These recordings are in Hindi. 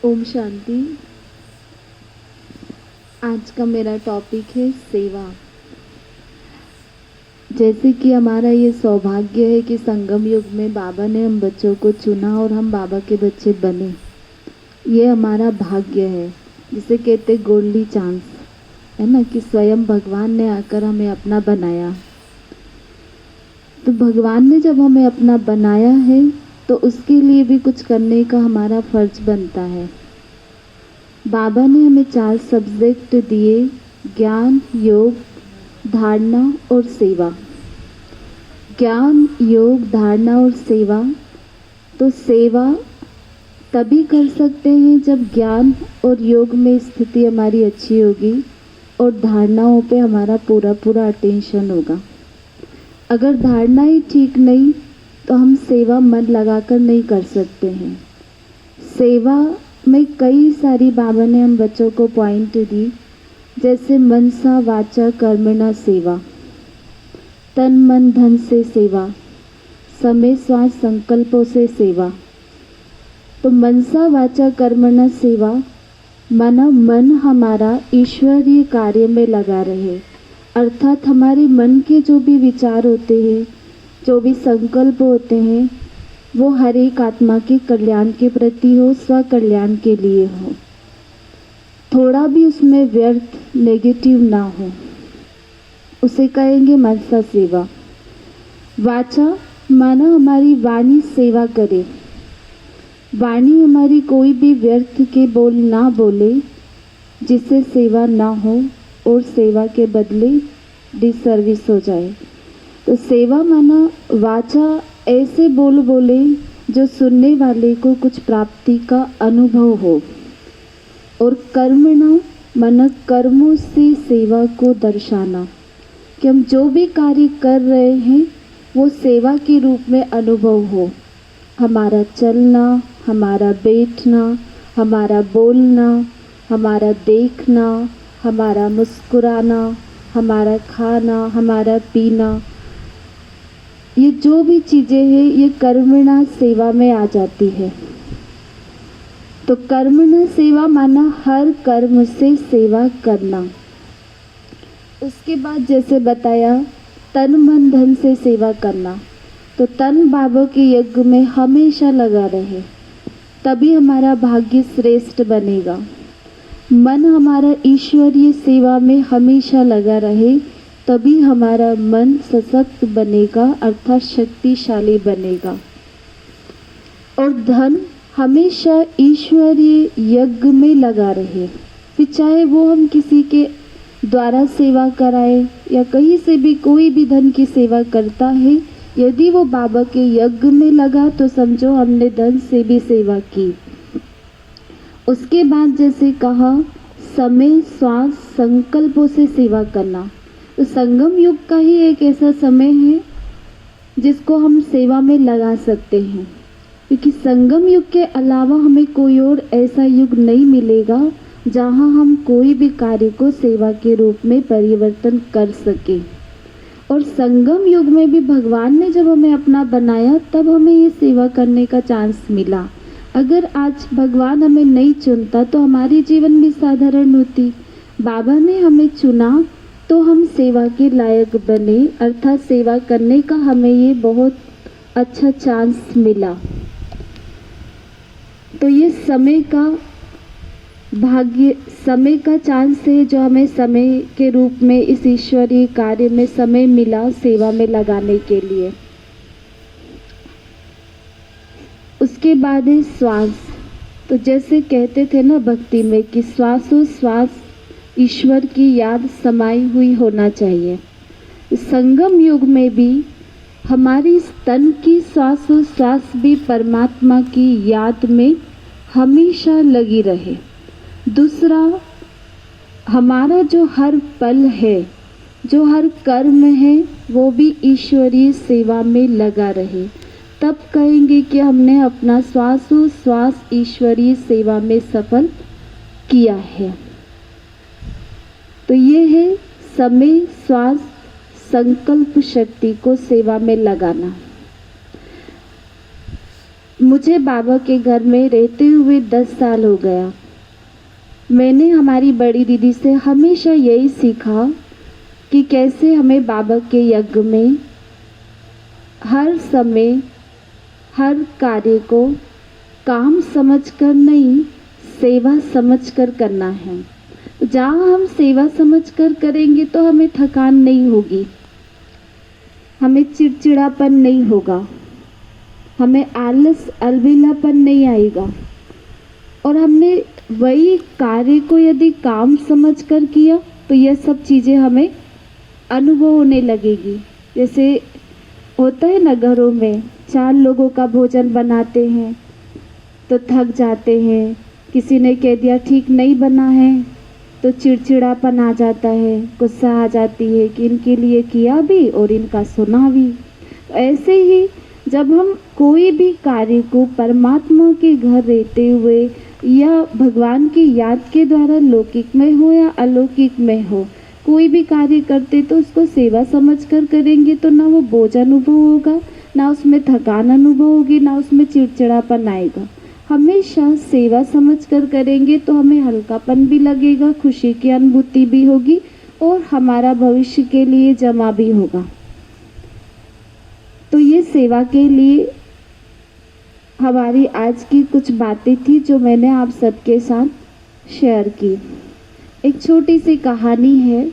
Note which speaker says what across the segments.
Speaker 1: ओम शांति। आज का मेरा टॉपिक है सेवा। जैसे कि हमारा ये सौभाग्य है कि संगम युग में बाबा ने हम बच्चों को चुना और हम बाबा के बच्चे बने। ये हमारा भाग्य है, जिसे कहते गोल्डी चांस है ना, कि स्वयं भगवान ने आकर हमें अपना बनाया। तो भगवान ने जब हमें अपना बनाया है तो उसके लिए भी कुछ करने का हमारा फर्ज बनता है। बाबा ने हमें 4 सब्जेक्ट दिए: ज्ञान, योग, धारणा और सेवा। ज्ञान, योग, धारणा और सेवा। तो सेवा तभी कर सकते हैं जब ज्ञान और योग में स्थिति हमारी अच्छी होगी और धारणाओं पे हमारा पूरा अटेंशन होगा। अगर धारणा ही ठीक नहीं तो हम सेवा मन लगाकर नहीं कर सकते हैं। सेवा में कई सारी बाबा ने हम बच्चों को पॉइंट दी, जैसे मनसा वाचा कर्मणा सेवा, तन मन धन से सेवा, समय श्वास संकल्पों से सेवा। तो मनसा वाचा कर्मणा सेवा माना मन हमारा ईश्वरीय कार्य में लगा रहे, अर्थात हमारे मन के जो भी विचार होते हैं, जो भी संकल्प होते हैं, वो हर एक आत्मा के कल्याण के प्रति हो, स्व कल्याण के लिए हो। थोड़ा भी उसमें व्यर्थ नेगेटिव ना हो, उसे कहेंगे मनसा सेवा। वाचा माना हमारी वाणी सेवा करे, वाणी हमारी कोई भी व्यर्थ के बोल ना बोले जिससे सेवा ना हो और सेवा के बदले डिसर्विस हो जाए। तो सेवा माना वाचा ऐसे बोल बोले जो सुनने वाले को कुछ प्राप्ति का अनुभव हो, और कर्मणा माना कर्मों से सेवा को दर्शाना, कि हम जो भी कार्य कर रहे हैं वो सेवा के रूप में अनुभव हो। हमारा चलना, हमारा बैठना, हमारा बोलना, हमारा देखना, हमारा मुस्कुराना, हमारा खाना, हमारा पीना, ये जो भी चीज़ें हैं ये कर्मणा सेवा में आ जाती है। तो कर्मणा सेवा माना हर कर्म से सेवा करना। उसके बाद जैसे बताया तन मन धन से सेवा करना, तो तन बाबा के यज्ञ में हमेशा लगा रहे, तभी हमारा भाग्य श्रेष्ठ बनेगा। मन हमारा ईश्वरीय सेवा में हमेशा लगा रहे, तभी हमारा मन सशक्त बनेगा, अर्थात शक्तिशाली बनेगा। और धन हमेशा ईश्वरीय यज्ञ में लगा रहे, फिर चाहे वो हम किसी के द्वारा सेवा कराए या कहीं से भी कोई भी धन की सेवा करता है, यदि वो बाबा के यज्ञ में लगा तो समझो हमने धन से भी सेवा की। उसके बाद जैसे कहा समय श्वास संकल्पों से सेवा करना। तो संगम युग का ही एक ऐसा समय है जिसको हम सेवा में लगा सकते हैं, क्योंकि संगम युग के अलावा हमें कोई और ऐसा युग नहीं मिलेगा जहाँ हम कोई भी कार्य को सेवा के रूप में परिवर्तन कर सके। और संगम युग में भी भगवान ने जब हमें अपना बनाया तब हमें ये सेवा करने का चांस मिला। अगर आज भगवान हमें नहीं चुनता तो हमारी जीवन भी साधारण होती। बाबा ने हमें चुना तो हम सेवा के लायक बने, अर्थात सेवा करने का हमें ये बहुत अच्छा चांस मिला। तो ये समय का भाग्य, समय का चांस है जो हमें समय के रूप में इस ईश्वरीय कार्य में समय मिला सेवा में लगाने के लिए। उसके बाद है श्वास। तो जैसे कहते थे ना भक्ति में कि श्वासोश्वास ईश्वर की याद समाई हुई होना चाहिए। संगम युग में भी हमारी तन की श्वासोश्वास भी परमात्मा की याद में हमेशा लगी रहे। दूसरा, हमारा जो हर पल है, जो हर कर्म है, वो भी ईश्वरीय सेवा में लगा रहे, तब कहेंगे कि हमने अपना श्वासोश्वास ईश्वरीय सेवा में सफल किया है। तो ये है समय श्वास संकल्प शक्ति को सेवा में लगाना। मुझे बाबा के घर में रहते हुए 10 साल हो गया। मैंने हमारी बड़ी दीदी से हमेशा यही सीखा कि कैसे हमें बाबा के यज्ञ में हर समय हर कार्य को काम समझकर नहीं, सेवा समझकर करना है। जहाँ हम सेवा समझकर करेंगे तो हमें थकान नहीं होगी, हमें चिड़चिड़ापन नहीं होगा, हमें आलस अलबेलापन नहीं आएगा। और हमने वही कार्य को यदि काम समझकर किया तो यह सब चीज़ें हमें अनुभव होने लगेगी। जैसे होता है ना, घरों में 4 लोगों का भोजन बनाते हैं तो थक जाते हैं, किसी ने कह दिया ठीक नहीं बना है तो चिड़चिड़ापन आ जाता है, गुस्सा आ जाती है कि इनके लिए किया भी और इनका सुना भी। ऐसे ही जब हम कोई भी कार्य को परमात्मा के घर रहते हुए या भगवान की याद के द्वारा लौकिक में हो या अलौकिक में हो, कोई भी कार्य करते तो उसको सेवा समझकर करेंगे तो ना वो बोझ अनुभव होगा, ना उसमें थकान अनुभव होगी, ना उसमें चिड़चिड़ापन आएगा। हमेशा सेवा समझकर करेंगे तो हमें हल्कापन भी लगेगा, खुशी की अनुभूति भी होगी और हमारा भविष्य के लिए जमा भी होगा। तो ये सेवा के लिए हमारी आज की कुछ बातें थी जो मैंने आप सबके साथ शेयर की। एक छोटी सी कहानी है।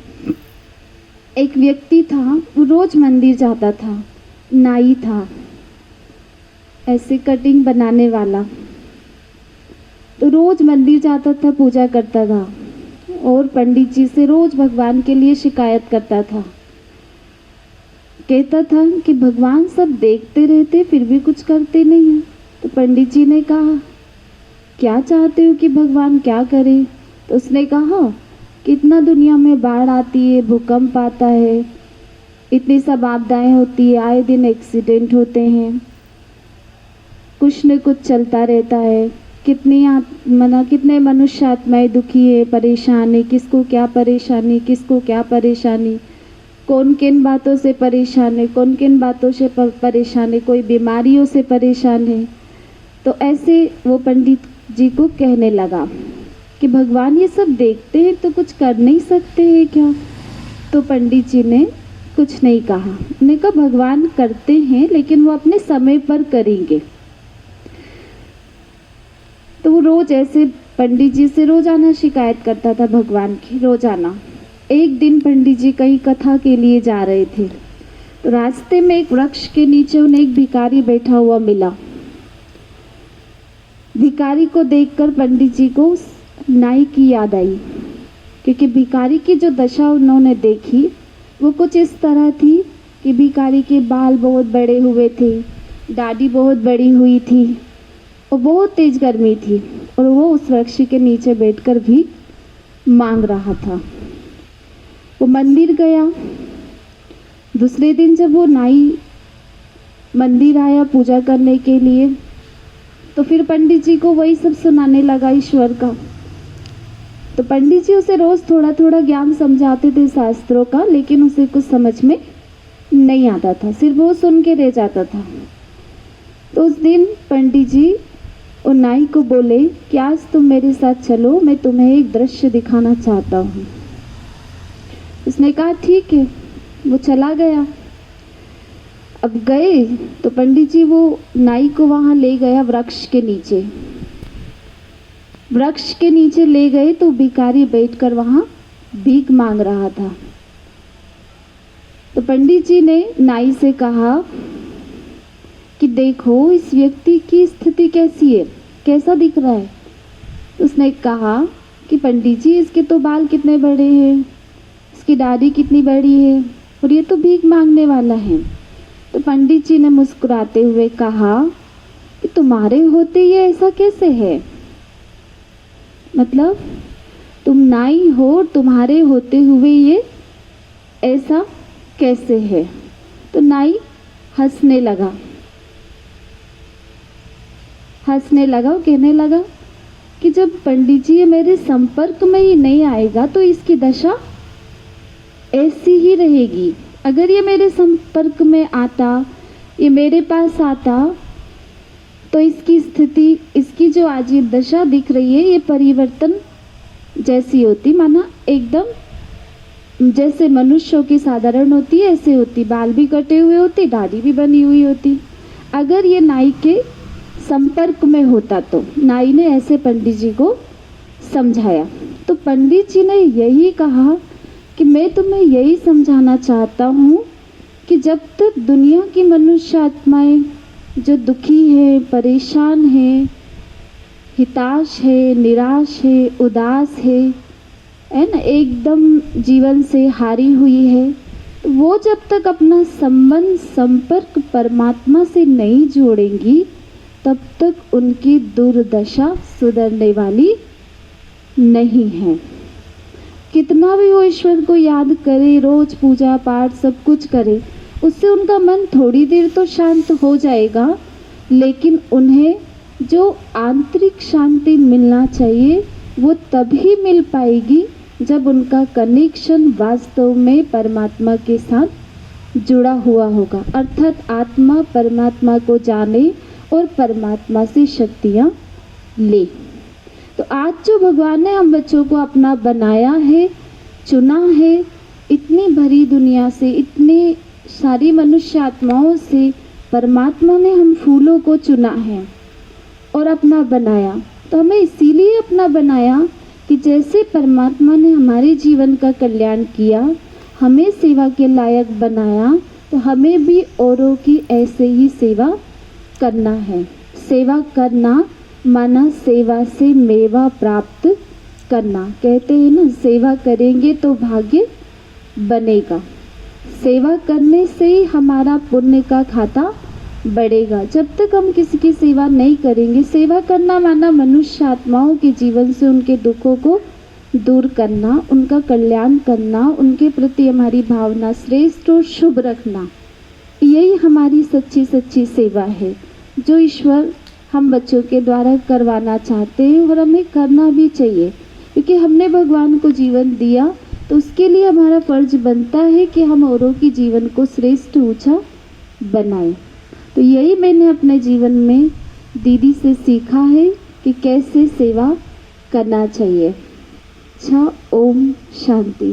Speaker 1: एक व्यक्ति था, वो रोज मंदिर जाता था, नाई था, ऐसे कटिंग बनाने वाला। तो रोज मंदिर जाता था, पूजा करता था और पंडित जी से रोज भगवान के लिए शिकायत करता था। कहता था कि भगवान सब देखते रहते फिर भी कुछ करते नहीं हैं। तो पंडित जी ने कहा, क्या चाहते हो कि भगवान क्या करे? तो उसने कहा, कितना दुनिया में बाढ़ आती है, भूकंप आता है, इतनी सब आपदाएं होती है, आए दिन एक्सीडेंट होते हैं, कुछ न कुछ चलता रहता है, कितने मनुष्य आत्माएं दुखी है, परेशान है, किसको क्या परेशानी, किसको क्या परेशानी, कौन किन बातों से परेशान है, कौन किन बातों से परेशान है, कोई बीमारियों से परेशान है। तो ऐसे वो पंडित जी को कहने लगा कि भगवान ये सब देखते हैं तो कुछ कर नहीं सकते हैं क्या? तो पंडित जी ने कुछ नहीं कहा। उन्होंने कहा भगवान करते हैं लेकिन वो अपने समय पर करेंगे। तो वो रोज ऐसे पंडित जी से रोजाना शिकायत करता था भगवान की, रोजाना। एक दिन पंडित जी कहीं कथा के लिए जा रहे थे तो रास्ते में एक वृक्ष के नीचे उन्हें एक भिखारी बैठा हुआ मिला। भिखारी को देखकर पंडित जी को उस नाई की याद आई, क्योंकि भिखारी की जो दशा उन्होंने देखी वो कुछ इस तरह थी कि भिखारी के बाल बहुत बड़े हुए थे, दाढ़ी बहुत बड़ी हुई थी और बहुत तेज गर्मी थी और वो उस वृक्ष के नीचे बैठकर भी मांग रहा था। वो मंदिर गया। दूसरे दिन जब वो नाई मंदिर आया पूजा करने के लिए तो फिर पंडित जी को वही सब सुनाने लगा ईश्वर का। तो पंडित जी उसे रोज थोड़ा थोड़ा ज्ञान समझाते थे शास्त्रों का, लेकिन उसे कुछ समझ में नहीं आता था, सिर्फ वो सुन के रह जाता था। तो उस दिन पंडित जी और नाई को बोले कि आज तुम मेरे साथ चलो, मैं तुम्हें एक दृश्य दिखाना चाहता हूँ। उसने कहा ठीक है। वो चला गया। अब गए तो पंडित जी वो नाई को वहाँ ले गया वृक्ष के नीचे। वृक्ष के नीचे ले गए तो भिखारी बैठकर वहाँ भीख मांग रहा था। तो पंडित जी ने नाई से कहा कि देखो इस व्यक्ति की स्थिति कैसी है, कैसा दिख रहा है? उसने कहा कि पंडित जी इसके तो बाल कितने बड़े हैं, इसकी दाढ़ी कितनी बड़ी है और ये तो भीख मांगने वाला है। तो पंडित जी ने मुस्कुराते हुए कहा कि तुम्हारे होते ये ऐसा कैसे है? मतलब तुम नाई हो, तुम्हारे होते हुए ये ऐसा कैसे है? तो नाई हंसने लगा। वो कहने लगा कि जब पंडित जी ये मेरे संपर्क में ही नहीं आएगा तो इसकी दशा ऐसी ही रहेगी। अगर ये मेरे संपर्क में आता, ये मेरे पास आता तो इसकी स्थिति, इसकी जो आज ये दशा दिख रही है, ये परिवर्तन जैसी होती, माना एकदम जैसे मनुष्यों की साधारण होती है ऐसे होती, बाल भी कटे हुए होती, दाढ़ी भी बनी हुई होती। अगर ये नाई के संपर्क में होता तो नाई ने ऐसे पंडित जी को समझाया, तो पंडित जी ने यही कहा कि मैं तुम्हें यही समझाना चाहता हूँ कि जब तक दुनिया की मनुष्य आत्माएं जो दुखी है, परेशान है, हिताश है, निराश है, उदास है ना, एकदम जीवन से हारी हुई है, वो जब तक अपना संबंध, संपर्क परमात्मा से नहीं जोड़ेंगी तब तक उनकी दुर्दशा सुधरने वाली नहीं है। कितना भी वो ईश्वर को याद करे, रोज पूजा पाठ सब कुछ करे, उससे उनका मन थोड़ी देर तो शांत हो जाएगा, लेकिन उन्हें जो आंतरिक शांति मिलना चाहिए वो तभी मिल पाएगी जब उनका कनेक्शन वास्तव में परमात्मा के साथ जुड़ा हुआ होगा, अर्थात आत्मा परमात्मा को जाने और परमात्मा से शक्तियाँ ले। तो आज जो भगवान ने हम बच्चों को अपना बनाया है, चुना है, इतनी भरी दुनिया से, इतनी सारी मनुष्य आत्माओं से परमात्मा ने हम फूलों को चुना है और अपना बनाया। तो हमें इसीलिए अपना बनाया कि जैसे परमात्मा ने हमारे जीवन का कल्याण किया, हमें सेवा के लायक बनाया, तो हमें भी औरों की ऐसे ही सेवा करना है। सेवा करना माना सेवा से मेवा प्राप्त करना। कहते हैं ना, सेवा करेंगे तो भाग्य बनेगा। सेवा करने से ही हमारा पुण्य का खाता बढ़ेगा। जब तक हम किसी की सेवा नहीं करेंगे, सेवा करना माना मनुष्य आत्माओं के जीवन से उनके दुखों को दूर करना, उनका कल्याण करना, उनके प्रति हमारी भावना श्रेष्ठ और शुभ रखना, यही हमारी सच्ची सच्ची सेवा है जो ईश्वर हम बच्चों के द्वारा करवाना चाहते हैं और हमें करना भी चाहिए, क्योंकि हमने भगवान को जीवन दिया तो उसके लिए हमारा फर्ज बनता है कि हम औरों की जीवन को श्रेष्ठ ऊंचा बनाएं। तो यही मैंने अपने जीवन में दीदी से सीखा है कि कैसे सेवा करना चाहिए। अच्छा, ओम शांति।